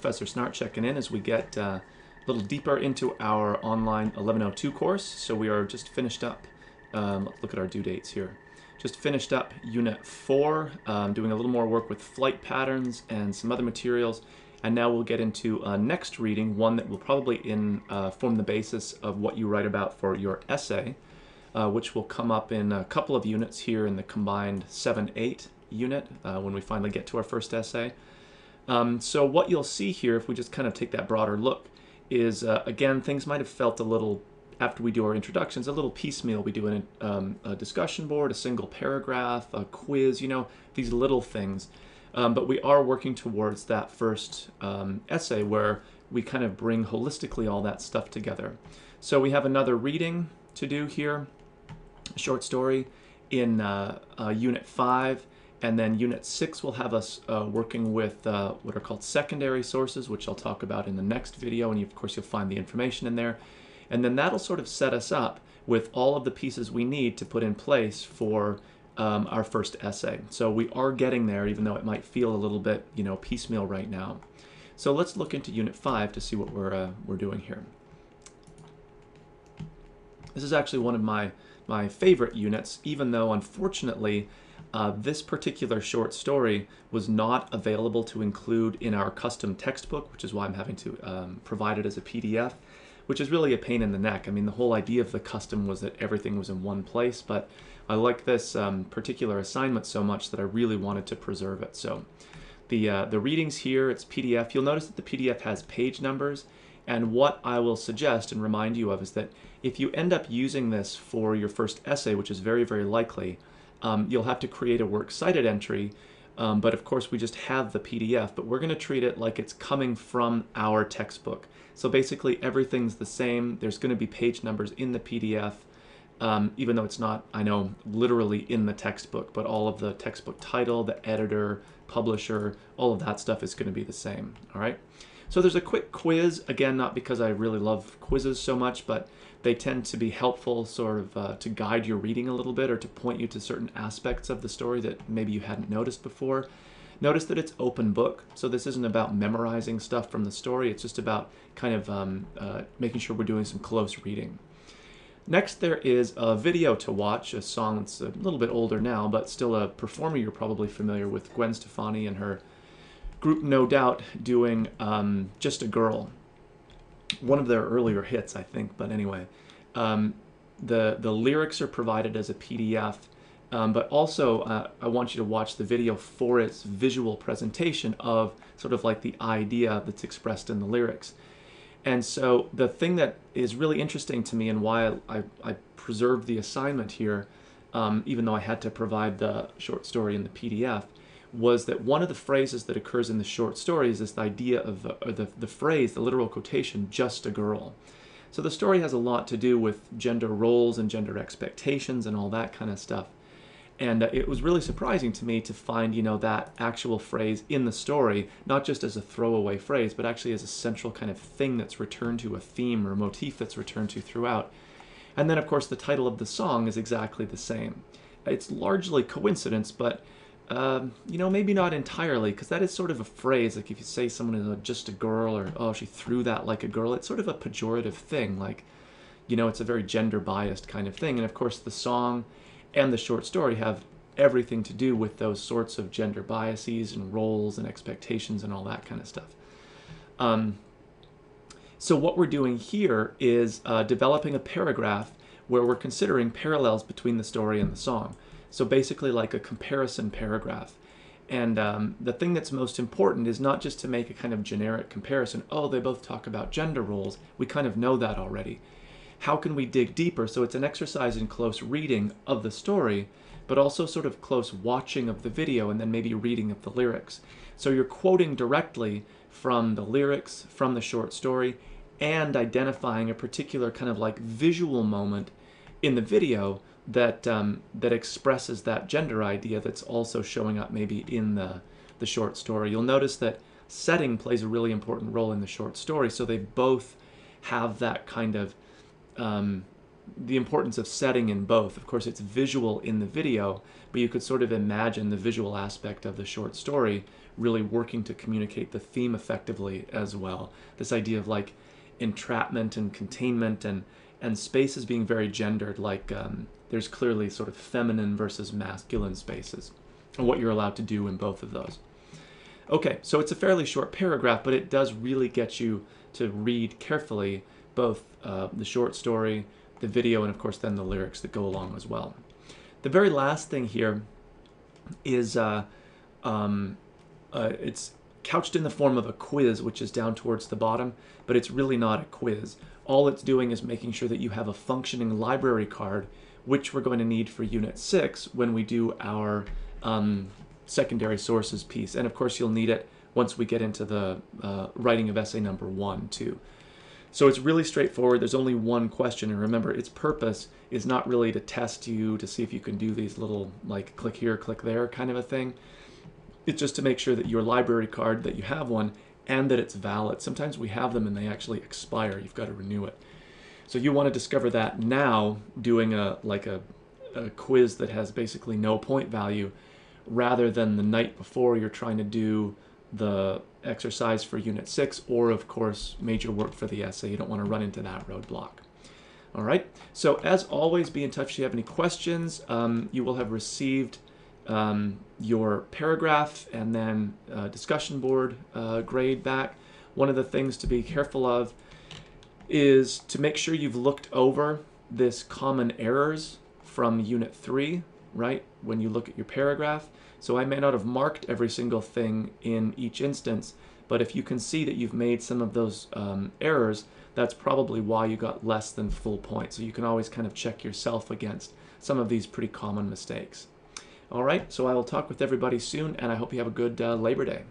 Professor Snart checking in as we get a little deeper into our online 1102 course. So we are just finished up, let's look at our due dates here. Just finished up Unit 4, doing a little more work with flight patterns and some other materials. And now we'll get into next reading, one that will probably form the basis of what you write about for your essay, which will come up in a couple of units here in the combined 7-8 unit when we finally get to our first essay. So what you'll see here, if we just kind of take that broader look, is again, things might have felt a little, after we do our introductions, a little piecemeal. We do a discussion board, a single paragraph, a quiz, you know, these little things. But we are working towards that first essay where we kind of bring holistically all that stuff together. So we have another reading to do here, a short story in Unit 5. And then Unit 6 will have us working with what are called secondary sources, which I'll talk about in the next video, and of course you'll find the information in there. And then that'll sort of set us up with all of the pieces we need to put in place for our first essay. So we are getting there, even though it might feel a little bit, you know, piecemeal right now. So let's look into Unit 5 to see what we're doing here. This is actually one of my favorite units, even though unfortunately this particular short story was not available to include in our custom textbook, which is why I'm having to provide it as a PDF, which is really a pain in the neck. I mean, the whole idea of the custom was that everything was in one place, but I like this particular assignment so much that I really wanted to preserve it. So the readings here, it's PDF. You'll notice that the PDF has page numbers, and what I will suggest and remind you of is that if you end up using this for your first essay, which is very, very likely, you'll have to create a works cited entry, but of course we just have the PDF, but we're going to treat it like it's coming from our textbook. So basically everything's the same. There's going to be page numbers in the PDF, even though it's not, I know, literally in the textbook, but all of the textbook title, the editor, publisher, all of that stuff is going to be the same. All right. So there's a quick quiz, again, not because I really love quizzes so much, but they tend to be helpful sort of to guide your reading a little bit or to point you to certain aspects of the story that maybe you hadn't noticed before. Notice that it's open book, so this isn't about memorizing stuff from the story. It's just about kind of making sure we're doing some close reading. Next, there is a video to watch, a song that's a little bit older now, but still a performer you're probably familiar with, Gwen Stefani and her group No Doubt doing Just a Girl. One of their earlier hits, I think, but anyway. The lyrics are provided as a PDF, but also I want you to watch the video for its visual presentation of sort of like the idea that's expressed in the lyrics. And so the thing that is really interesting to me and why I preserved the assignment here, even though I had to provide the short story in the PDF, was that one of the phrases that occurs in the short story is this idea of the phrase, the literal quotation, just a girl. So the story has a lot to do with gender roles and gender expectations and all that kind of stuff. And it was really surprising to me to find, you know, that actual phrase in the story, not just as a throwaway phrase, but actually as a central kind of thing that's returned to, a theme or a motif that's returned to throughout. And then, of course, the title of the song is exactly the same. It's largely coincidence, but you know, maybe not entirely, because that is sort of a phrase, like if you say someone is just a girl, or, oh, she threw that like a girl, it's sort of a pejorative thing, like, you know, it's a very gender-biased kind of thing. And of course, the song and the short story have everything to do with those sorts of gender biases and roles and expectations and all that kind of stuff. So what we're doing here is developing a paragraph where we're considering parallels between the story and the song. So basically like a comparison paragraph. And the thing that's most important is not just to make a kind of generic comparison. Oh, they both talk about gender roles. We kind of know that already. How can we dig deeper? So it's an exercise in close reading of the story, but also sort of close watching of the video and then maybe reading of the lyrics. So you're quoting directly from the lyrics, from the short story, and identifying a particular kind of like visual moment in the video that that expresses that gender idea that's also showing up maybe in the short story. You'll notice that setting plays a really important role in the short story, so they both have that kind of the importance of setting in both. Of course, it's visual in the video, but you could sort of imagine the visual aspect of the short story really working to communicate the theme effectively as well. This idea of like entrapment and containment and spaces being very gendered, like there's clearly sort of feminine versus masculine spaces, and what you're allowed to do in both of those. Okay, so it's a fairly short paragraph, but it does really get you to read carefully both the short story, the video, and of course then the lyrics that go along as well. The very last thing here is it's couched in the form of a quiz, which is down towards the bottom, but it's really not a quiz. All it's doing is making sure that you have a functioning library card, which we're going to need for Unit 6 when we do our secondary sources piece. And of course you'll need it once we get into the writing of essay number 1 too. So it's really straightforward. There's only one question, and remember, its purpose is not really to test you to see if you can do these little like click here, click there kind of a thing. It's just to make sure that your library card, that you have one, and that it's valid. Sometimes we have them and they actually expire. You've got to renew it. So you want to discover that now, doing a quiz that has basically no point value, rather than the night before you're trying to do the exercise for Unit 6, or of course major work for the essay. You don't want to run into that roadblock. All right, so as always, be in touch if you have any questions. You will have received your paragraph and then discussion board grade back. One of the things to be careful of is to make sure you've looked over this common errors from Unit 3, right, when you look at your paragraph. So I may not have marked every single thing in each instance, but if you can see that you've made some of those errors, that's probably why you got less than full points. So you can always kind of check yourself against some of these pretty common mistakes. All right, so I will talk with everybody soon, and I hope you have a good Labor Day.